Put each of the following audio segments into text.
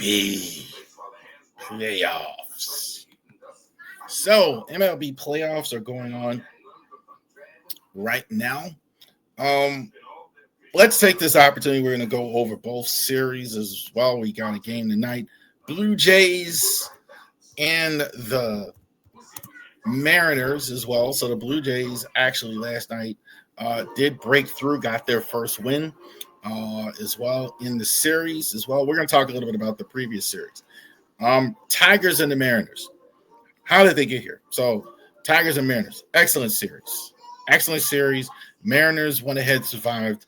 MLB playoffs. So MLB playoffs are going on right now. Let's take this opportunity. We're going to go over both series as well. We got a game tonight. Blue Jays and the Mariners as well. So the Blue Jays actually last night did break through, got their first win as well in the series as well. We're going to talk a little bit about the previous series. Tigers and the Mariners. How did they get here? So Tigers and Mariners, excellent series. Excellent series. Mariners went ahead, survived.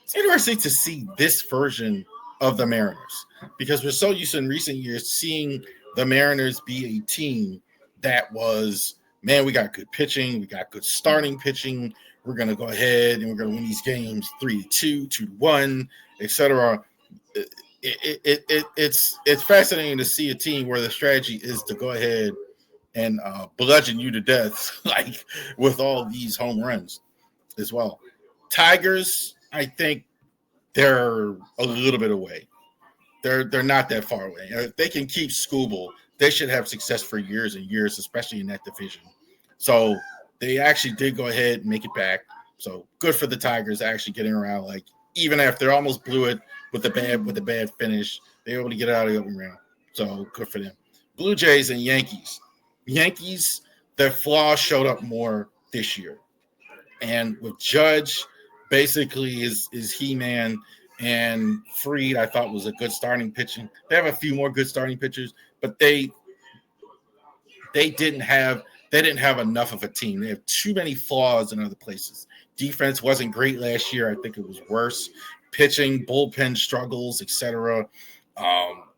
It's interesting to see this version of the Mariners because we're so used to in recent years seeing the Mariners be a team that was, man, we got good pitching, we got good starting pitching. We're going to go ahead and we're going to win these games 3-2, 2-1, etc. It's fascinating to see a team where the strategy is to go ahead and bludgeon you to death, like with all these home runs as well. Tigers, I think they're a little bit away. They're not that far away. If they can keep Skubal, they should have success for years and years, especially in that division. So they actually did go ahead and make it back. So good for the Tigers actually getting around. Like even after they almost blew it with the bad finish, they were able to get out of the open round. So good for them. Blue Jays and Yankees. Yankees, their flaws showed up more this year. And with Judge, basically is He-Man and Fried, I thought was a good starting pitching. They have a few more good starting pitchers, but they didn't have enough of a team. They have too many flaws in other places. Defense wasn't great last year. I think it was worse. Pitching, bullpen struggles, etc.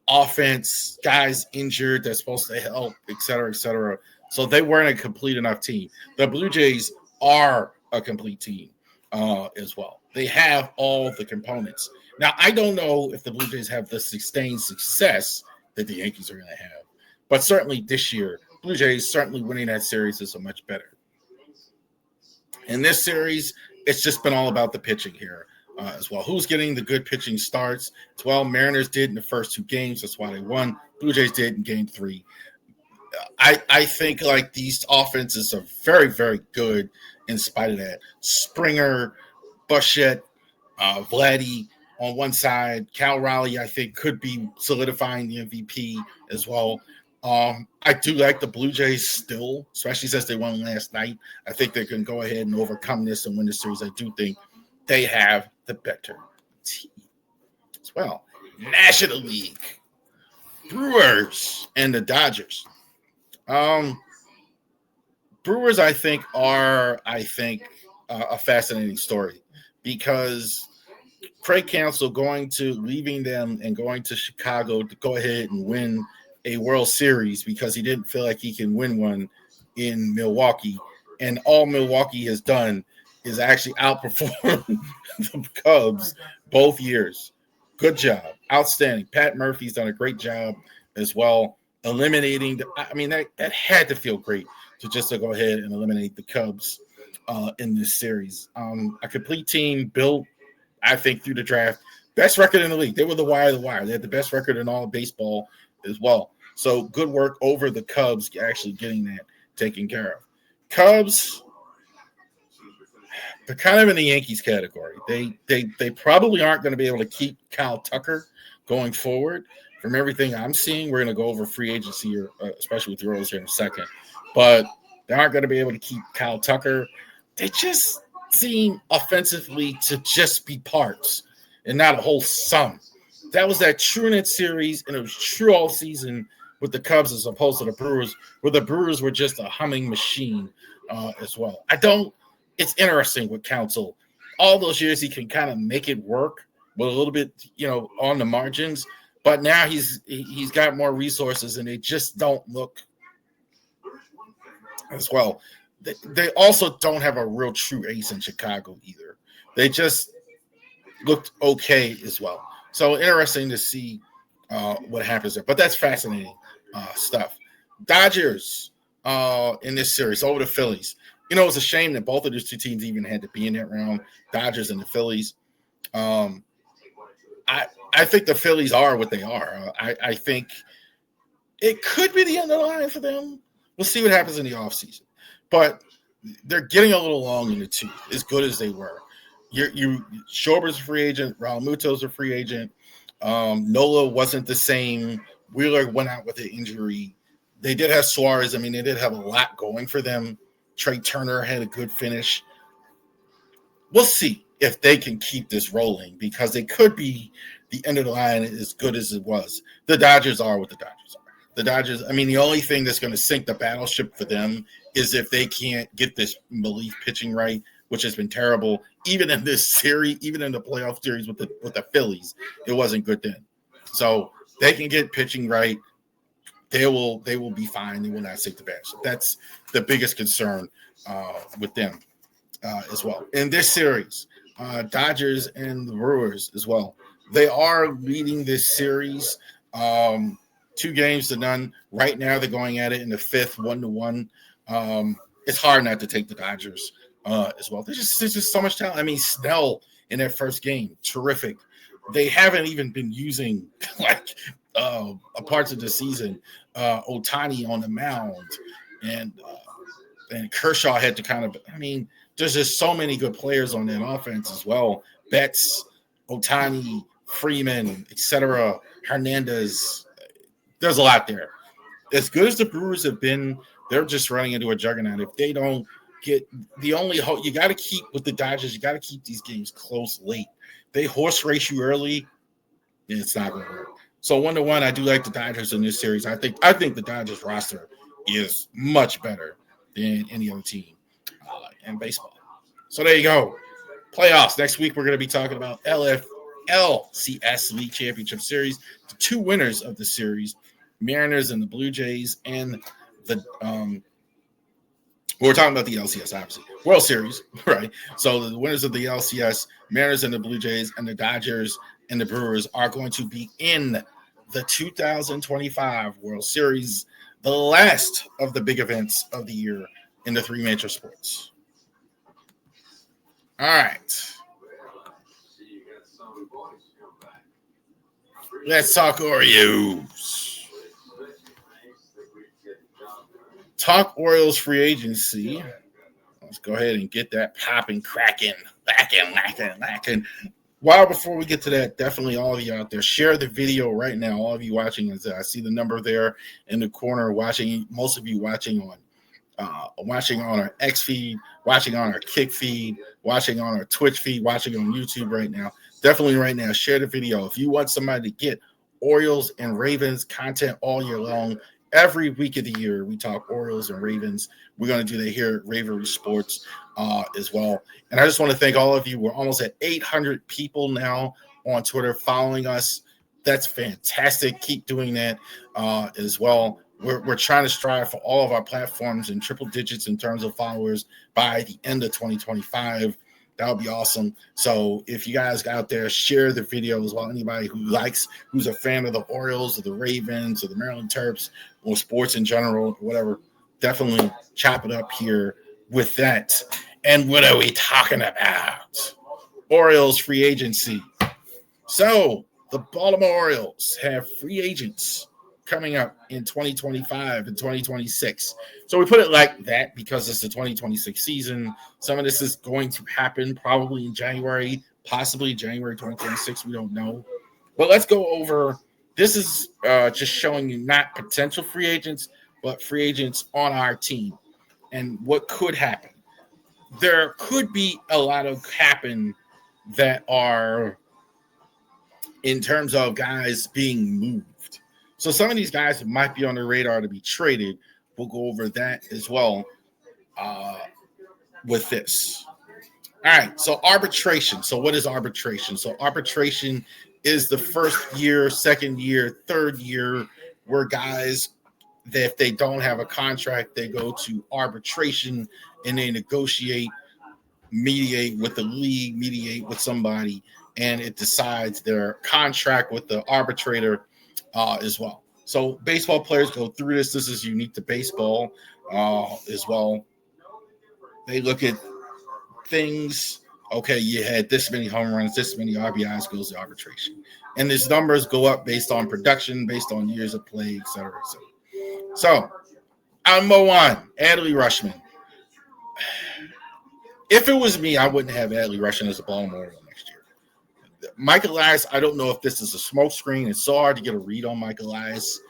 Offense, guys injured that's supposed to help, etc., etc. So they weren't a complete enough team. The Blue Jays are a complete team as well. They have all the components. Now, I don't know if the Blue Jays have the sustained success that the Yankees are going to have, but certainly this year, Blue Jays certainly winning that series is a much better. In this series, it's just been all about the pitching here as well. Who's getting the good pitching starts as well? Mariners did in the first two games. That's why they won. Blue Jays did in game three. I think like these offenses are very, very good in spite of that. Springer, Bichette, Vladdy on one side. Cal Raleigh, I think, could be solidifying the MVP as well. I do like the Blue Jays still, especially since they won last night. I think they can go ahead and overcome this and win the series. I do think they have the better team as well. National League, Brewers and the Dodgers. Brewers, I think, are a fascinating story because Craig Counsell leaving them and going to Chicago to go ahead and win a World Series because he didn't feel like he can win one in Milwaukee. And all Milwaukee has done is actually outperform the Cubs both years. Good job. Outstanding. Pat Murphy's done a great job as well. Eliminating that had to feel great to go ahead and eliminate the Cubs in this series. A complete team built, I think, through the draft. Best record in the league. They were the wire to wire. They had the best record in all of baseball as well. So good work over the Cubs actually getting that taken care of. Cubs, they're kind of in the Yankees category. They probably aren't going to be able to keep Kyle Tucker going forward. From everything I'm seeing, we're going to go over free agency here, especially with the Orioles here in a second. But they aren't going to be able to keep Kyle Tucker. They just seem offensively to just be parts and not a whole sum. That was that TrueNet series, and it was true all season with the Cubs as opposed to the Brewers, where the Brewers were just a humming machine as well. It's interesting with Counsell. All those years he can kind of make it work with a little bit, on the margins. But now he's got more resources, and they just don't look as well. They also don't have a real true ace in Chicago either. They just looked okay as well. So interesting to see what happens there. But that's fascinating stuff. Dodgers in this series over the Phillies. It's a shame that both of those two teams even had to be in that round, Dodgers and the Phillies. I think the Phillies are what they are. I think it could be the end of the line for them. We'll see what happens in the offseason. But they're getting a little long in the tooth, as good as they were. Schwarber's a free agent. Raul Muto's a free agent. Nola wasn't the same. Wheeler went out with an injury. They did have Suarez. I mean, they did have a lot going for them. Trey Turner had a good finish. We'll see if they can keep this rolling, because they could be the end of the line as good as it was. The Dodgers are what the Dodgers are. The Dodgers, I mean, the only thing that's going to sink the battleship for them is if they can't get this relief pitching right, which has been terrible. Even in this series, even in the playoff series with the Phillies, it wasn't good then. So they can get pitching right. They will be fine. They will not sink the battleship. That's the biggest concern with them as well. In this series, Dodgers and the Brewers as well. They are leading this series 2-0 right now. They're going at it in the fifth, 1-1. It's hard not to take the Dodgers as well. There's just so much talent. I mean, Snell in that first game, terrific. They haven't even been using parts of the season. Ohtani on the mound, and Kershaw had to kind of. I mean, there's just so many good players on that offense as well. Betts, Ohtani, Freeman, etc. Hernandez. There's a lot there. As good as the Brewers have been, they're just running into a juggernaut. If they don't get the only hope, you got to keep with the Dodgers. You got to keep these games close late. They horse race you early, and it's not going to work. So 1-1, I do like the Dodgers in this series. I think the Dodgers roster is much better than any other team in baseball. So there you go. Playoffs. Next week, we're going to be talking about LCS League Championship Series. The two winners of the series, Mariners and the Blue Jays, and the we're talking about the LCS, obviously. World Series, right? So the winners of the LCS, Mariners and the Blue Jays, and the Dodgers and the Brewers are going to be in the 2025 World Series, the last of the big events of the year in the three major sports. All right. Let's talk Orioles. Talk Orioles free agency. Let's go ahead and get that popping, cracking, lacking. While before we get to that, definitely all of you out there, share the video right now. All of you watching, I see the number there in the corner watching. Most of you watching on our X feed, watching on our Kick feed, watching on our Twitch feed, watching on YouTube right now. Definitely right now, share the video. If you want somebody to get Orioles and Ravens content all year long, every week of the year, we talk Orioles and Ravens. We're going to do that here at Ravery Sports as well. And I just want to thank all of you. We're almost at 800 people now on Twitter following us. That's fantastic. Keep doing that as well. We're trying to strive for all of our platforms in triple digits in terms of followers by the end of 2025. That would be awesome. So if you guys out there, share the video as well. Anybody who's a fan of the Orioles or the Ravens or the Maryland Terps or sports in general, whatever, definitely chop it up here with that. And what are we talking about? Orioles free agency. So the Baltimore Orioles have free agents coming up in 2025 and 2026. So we put it like that because it's the 2026 season. Some of this is going to happen probably in January, possibly January 2026. We don't know. But let's go over. This is just showing you not potential free agents, but free agents on our team and what could happen. There could be a lot of happen that are in terms of guys being moved. So some of these guys might be on the radar to be traded. We'll go over that as well with this. All right, so arbitration. So what is arbitration? So arbitration is the first year, second year, third year where guys, that if they don't have a contract, they go to arbitration and they negotiate, mediate with the league, mediate with somebody, and it decides their contract with the arbitrator as well. So baseball players go through this. This is unique to baseball as well. They look at things. Okay, you had this many home runs, this many RBIs, goes to arbitration. And his numbers go up based on production, based on years of play, et cetera, et cetera. So, number one, Adley Rutschman. If it was me, I wouldn't have Adley Rutschman as a Baltimore Oriole next year. Michael Elias, I don't know if this is a smoke screen. It's so hard to get a read on Michael Elias,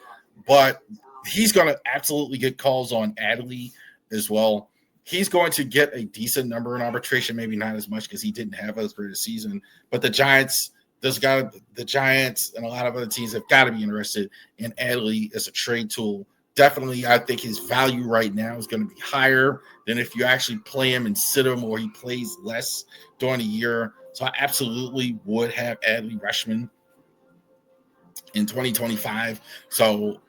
but he's going to absolutely get calls on Adley as well. He's going to get a decent number in arbitration, maybe not as much because he didn't have as great a season. But the Giants, the Giants and a lot of other teams have got to be interested in Adley as a trade tool. Definitely, I think his value right now is going to be higher than if you actually play him and sit him or he plays less during the year. So I absolutely would have Adley Rutschman in 2025. So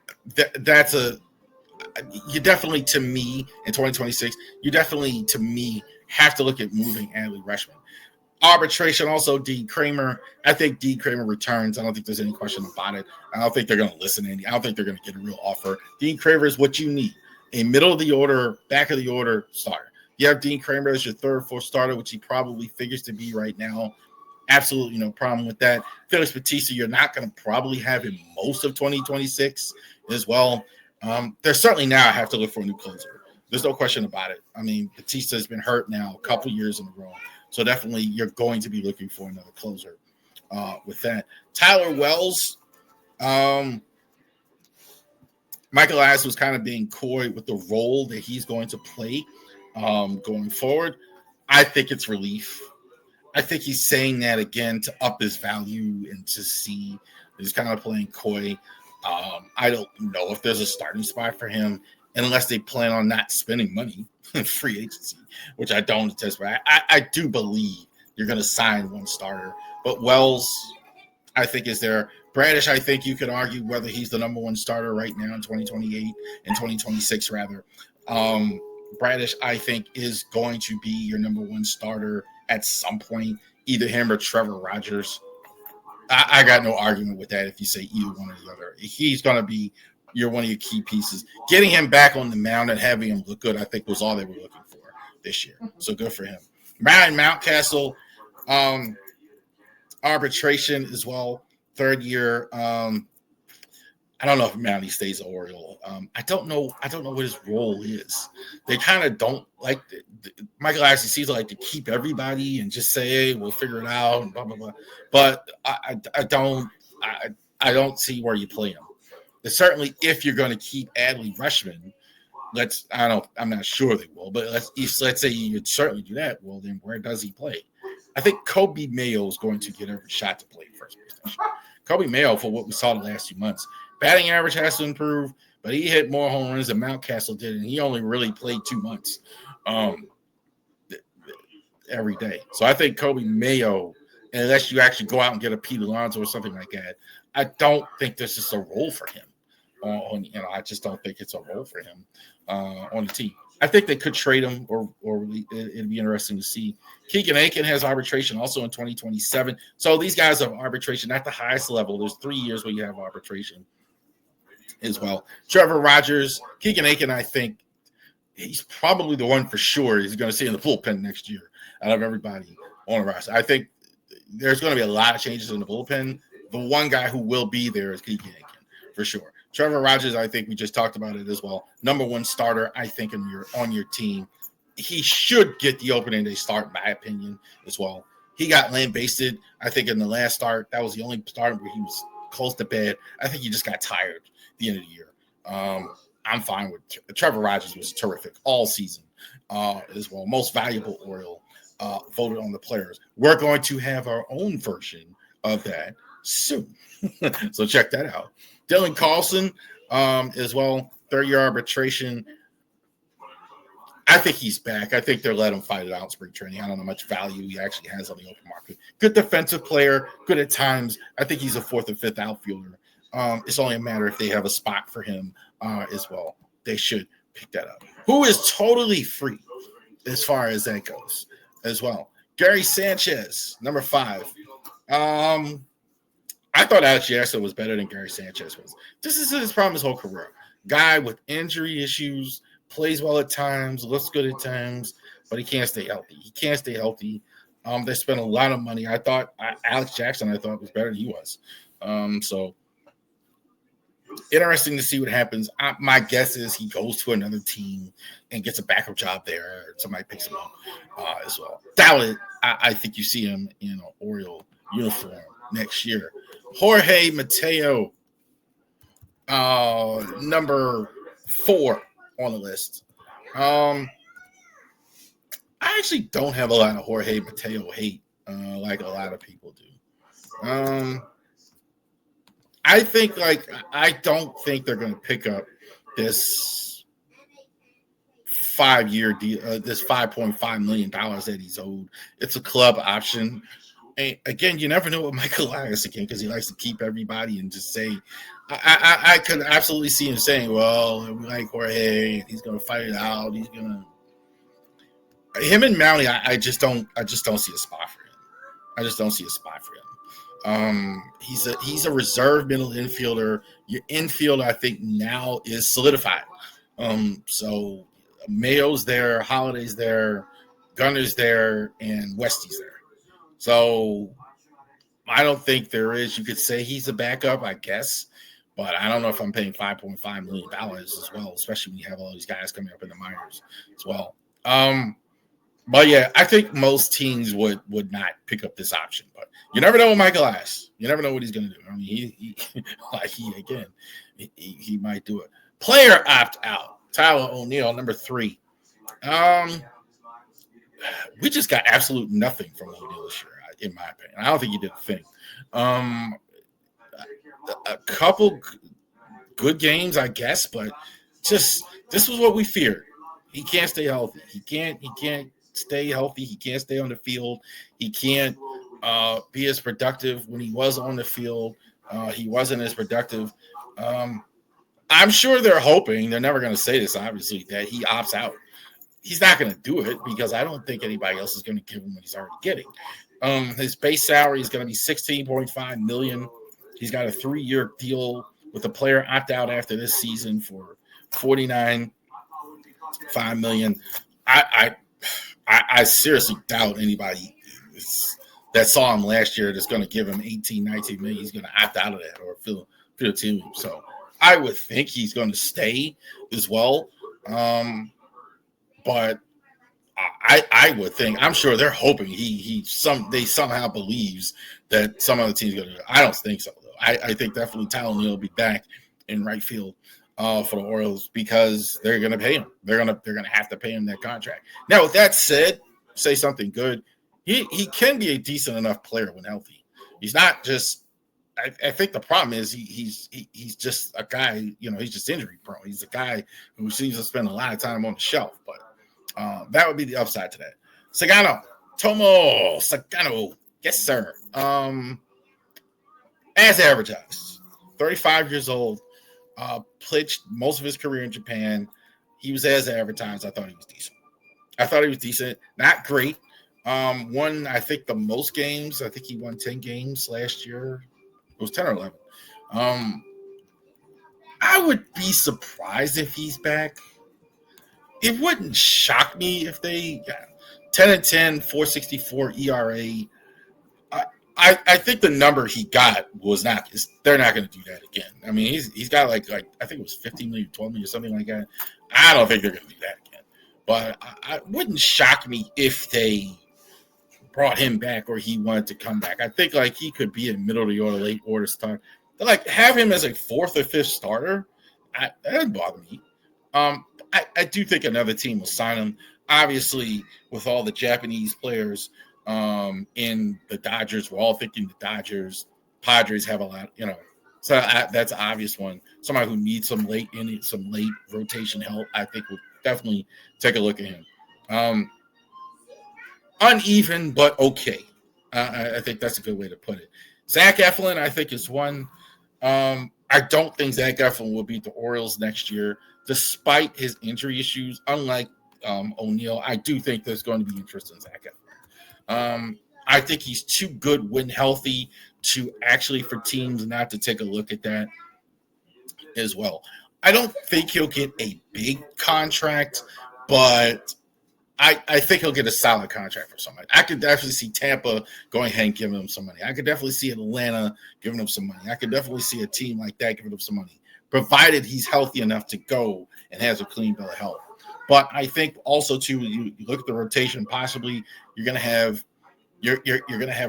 that's you definitely, to me, in 2026, you definitely, to me, have to look at moving Adley Rutschman. Arbitration, also Dean Kramer. I think Dean Kramer returns. I don't think there's any question about it. I don't think they're going to listen to any. I don't think they're going to get a real offer. Dean Kramer is what you need. A middle of the order, back of the order starter. You have Dean Kramer as your third, fourth starter, which he probably figures to be right now. Absolutely no problem with that. Felix Bautista, you're not going to probably have him most of 2026 as well. There's certainly now I have to look for a new closer. There's no question about it. I mean, Bautista has been hurt now a couple years in a row. So definitely you're going to be looking for another closer with that. Tyler Wells, Michael Elias was kind of being coy with the role that he's going to play going forward. I think it's relief. I think he's saying that again to up his value and to see he's kind of playing coy. I don't know if there's a starting spot for him unless they plan on not spending money in free agency, which I don't anticipate. I do believe you're going to sign one starter, but Wells, I think, is there. Bradish, I think you could argue whether he's the number one starter right now in 2028 and 2026, rather. Bradish, I think, is going to be your number one starter at some point, either him or Trevor Rogers. I got no argument with that if you say either one or the other. He's going to be one of your key pieces. Getting him back on the mound and having him look good, I think, was all they were looking for this year. So good for him. Ryan Mountcastle, arbitration as well, third year. I don't know if Mountie stays an Oriole. I don't know what his role is. They kind of don't like Michael Elias seems to like to keep everybody and just say, "Hey, we'll figure it out." And blah blah blah. But I don't see where you play him. But certainly, if you're going to keep Adley Rutschman, I'm not sure they will. But let's say you certainly do that. Well, then where does he play? I think Kobe Mayo is going to get every shot to play first base. Kobe Mayo, for what we saw the last 2 months. Batting average has to improve, but he hit more home runs than Mountcastle did, and he only really played 2 months every day. So I think Kobe Mayo, unless you actually go out and get a Pete Alonso or something like that, I don't think this is a role for him. I just don't think it's a role for him on the team. I think they could trade him, or it'd be interesting to see. Keegan Aiken has arbitration also in 2027. So these guys have arbitration at the highest level. There's 3 years where you have arbitration as well. Trevor Rogers, Keegan Aiken, I think he's probably the one for sure he's going to see in the bullpen next year out of everybody on the roster. I think there's going to be a lot of changes in the bullpen. The one guy who will be there is Keegan Aiken for sure. Trevor Rogers, I think we just talked about it as well. Number one starter, I think, on your team. He should get the opening day start, in my opinion, as well. He got land-basted, I think, in the last start. That was the only start where he was close to bed. I think he just got tired at the end of the year. I'm fine with Trevor Rogers. Was terrific all season as well. Most valuable Oriole voted on the players. We're going to have our own version of that soon. So check that out. Dylan Carlson as well, third-year arbitration. I think he's back. I think they'll let him fight it out in spring training. I don't know how much value he actually has on the open market. Good defensive player, good at times. I think he's a fourth or fifth outfielder. It's only a matter if they have a spot for him as well. They should pick that up. Who is totally free as far as that goes as well? Gary Sanchez, number 5. I thought Alex Jackson was better than Gary Sanchez was. This is his problem his whole career. Guy with injury issues, plays well at times, looks good at times, but he can't stay healthy. They spent a lot of money. I thought Alex Jackson, I thought was better than he was. So interesting to see what happens. My guess is he goes to another team and gets a backup job there. Somebody picks him up as well. Doubt it. I think you see him in an Oriole uniform next year. Jorge Mateo, number 4 on the list. I actually don't have a lot of Jorge Mateo hate like a lot of people do. I think I don't think they're going to pick up this 5-year deal, this $5.5 million that he's owed. It's a club option. And again, you never know what Michael Elias again because he likes to keep everybody and just say. I could absolutely see him saying, "Well, we like Jorge, and he's going to fight it out. He's going to." Him and Mounty, I just don't see a spot for him. I just don't see a spot for him. He's a reserve middle infielder. Your infield, I think, now is solidified. So Mayo's there, Holiday's there, Gunner's there, and Westy's there. So I don't think there is. You could say he's a backup, I guess, but I don't know if I'm paying $5.5 million as well, especially when you have all these guys coming up in the minors as well. But yeah, I think most teams would not pick up this option. But you never know with Michael Elias. You never know what he's going to do. I mean, he might do it. Player opt out. Tyler O'Neill, number 3. We just got absolute nothing from O'Neill this year, in my opinion. I don't think he did a thing. A couple good games, I guess, but just this was what we feared. He can't stay healthy. He can't stay healthy. He can't stay on the field. He can't be as productive when he was on the field. He wasn't as productive. I'm sure they're hoping, they're never going to say this, obviously, that he opts out. He's not going to do it because I don't think anybody else is going to give him what he's already getting. His base salary is going to be $16.5 million. He's got a 3-year deal with a player opt out after this season for $49.5 million. I seriously doubt anybody that saw him last year that's going to give him 18, 19 million. He's going to opt out of that or feel the team. So I would think he's going to stay as well. But I would think, I'm sure they're hoping they somehow believes that some other team's going to do it. I don't think so, though. I think definitely Tyler O'Neill will be back in right field for the Orioles because they're going to pay him. They're going to have to pay him that contract. Now, with that said, say something good. He can be a decent enough player when healthy. He's not just. I think the problem is he's just a guy. He's just injury prone. He's a guy who seems to spend a lot of time on the shelf. But that would be the upside to that. Tomo Sagano, yes sir. As advertised, 35 years old. Played most of his career in Japan. He was as advertised. I thought he was decent. Not great. Won, I think, the most games. I think he won 10 games last year. It was 10 or 11. I would be surprised if he's back. It wouldn't shock me if they 10-10, 4.64 ERA. I think the number he got was not. They're not going to do that again. I mean, he's got like I think it was 15 million, 12 million, something like that. I don't think they're going to do that again. But I wouldn't shock me if they brought him back or he wanted to come back. I think he could be a middle of the order, late order start. But have him as a 4th or 5th starter. That doesn't bother me. I do think another team will sign him. Obviously, with all the Japanese players in the Dodgers, we're all thinking the Dodgers. Padres have a lot, So that's an obvious one. Somebody who needs some late rotation help, I think will definitely take a look at him. Uneven, but okay. I think that's a good way to put it. Zach Eflin, I think, is one. I don't think Zach Eflin will beat the Orioles next year, despite his injury issues. Unlike O'Neill, I do think there's going to be interest in Zach Eflin. I think he's too good when healthy for teams not to take a look at that as well. I don't think he'll get a big contract, but I think he'll get a solid contract for somebody. I could definitely see Tampa going ahead and giving him some money. I could definitely see Atlanta giving him some money. I could definitely see a team like that giving him some money, provided he's healthy enough to go and has a clean bill of health. But I think also too, you look at the rotation. Possibly you're going to have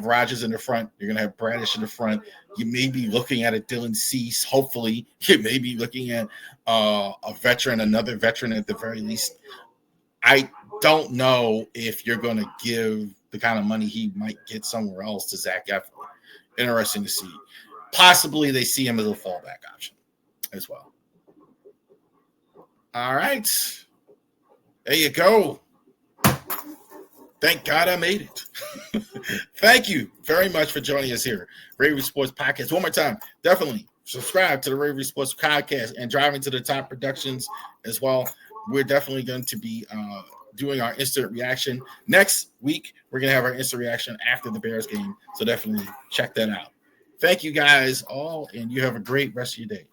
Rogers in the front. You're going to have Bradish in the front. You may be looking at a Dylan Cease. Hopefully, you may be looking at another veteran at the very least. I don't know if you're going to give the kind of money he might get somewhere else to Zach Eflin. Interesting to see. Possibly they see him as a fallback option as well. All right. There you go. Thank God I made it. Thank you very much for joining us here. Rave Sports Podcast. One more time, definitely subscribe to the Rave Sports Podcast and Driving to the Top Productions as well. We're definitely going to be doing our instant reaction. Next week, we're going to have our instant reaction after the Bears game. So definitely check that out. Thank you guys all, and you have a great rest of your day.